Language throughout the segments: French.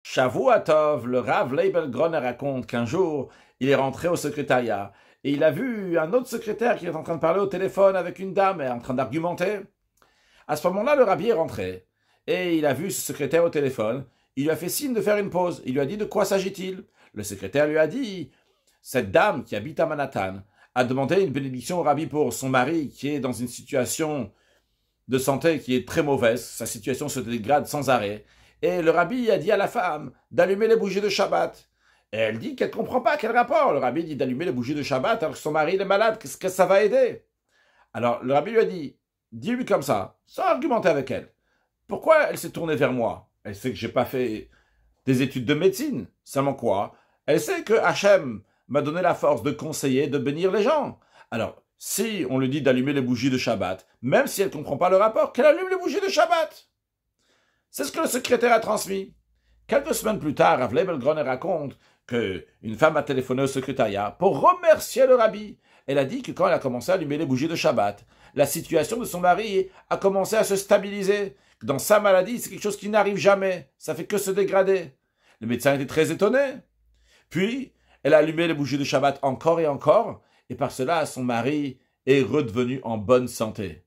Shavuatov, le Rav Leibel Groner raconte qu'un jour, il est rentré au secrétariat et il a vu un autre secrétaire qui est en train de parler au téléphone avec une dame et en train d'argumenter. À ce moment-là, le rabbi est rentré et il a vu ce secrétaire au téléphone. Il lui a fait signe de faire une pause. Il lui a dit de quoi s'agit-il. Le secrétaire lui a dit cette dame qui habite à Manhattan a demandé une bénédiction au rabbi pour son mari qui est dans une situation de santé qui est très mauvaise. Sa situation se dégrade sans arrêt. Et le rabbi a dit à la femme d'allumer les bougies de Shabbat. Et elle dit qu'elle ne comprend pas quel rapport. Le rabbi dit d'allumer les bougies de Shabbat alors que son mari est malade. Qu'est-ce que ça va aider? Alors le rabbi lui a dit, dis-lui comme ça, sans argumenter avec elle. Pourquoi elle s'est tournée vers moi? Elle sait que j'ai pas fait des études de médecine. Seulement quoi? Elle sait que Hachem m'a donné la force de conseiller, de bénir les gens. Alors, si on lui dit d'allumer les bougies de Shabbat, même si elle ne comprend pas le rapport, qu'elle allume les bougies de Shabbat. C'est ce que le secrétaire a transmis. Quelques semaines plus tard, Rav Leibel Groner raconte qu'une femme a téléphoné au secrétariat pour remercier le rabbi. Elle a dit que quand elle a commencé à allumer les bougies de Shabbat, la situation de son mari a commencé à se stabiliser. Dans sa maladie, c'est quelque chose qui n'arrive jamais. Ça fait que se dégrader. Le médecin était très étonné. Puis, elle a allumé les bougies de Shabbat encore, et par cela, son mari est redevenu en bonne santé.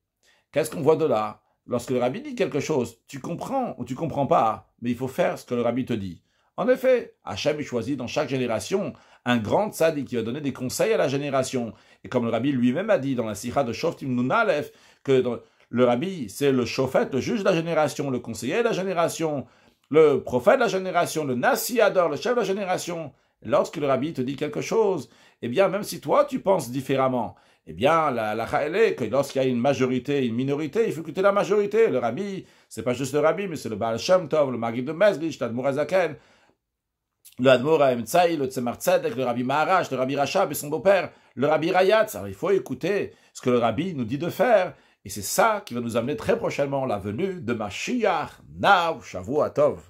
Qu'est-ce qu'on voit de là? Lorsque le rabbi dit quelque chose, tu comprends ou tu comprends pas, mais il faut faire ce que le rabbi te dit. En effet, Hachem choisit dans chaque génération un grand tzaddik qui va donner des conseils à la génération. Et comme le rabbi lui-même a dit dans la sikha de Shoftim Nun Aleph, que le rabbi, c'est le shofet, le juge de la génération, le conseiller de la génération, le prophète de la génération, le nasi ador, le chef de la génération. Lorsque le rabbi te dit quelque chose, eh bien, même si toi, tu penses différemment, eh bien, la cha'el est que lorsqu'il y a une majorité, une minorité, il faut écouter la majorité. Le rabbi, c'est pas juste le rabbi, mais c'est le Baal Shem Tov, le Maggid de Mezrich, l'Admour Azaken, le Admour Haemtsaï, le Tzemar Tzedek, le rabbi Maharash, le rabbi Rachab et son beau-père, le rabbi Rayatz. Alors, il faut écouter ce que le rabbi nous dit de faire. Et c'est ça qui va nous amener très prochainement la venue de Mashiach, Now, Shavuot Tov.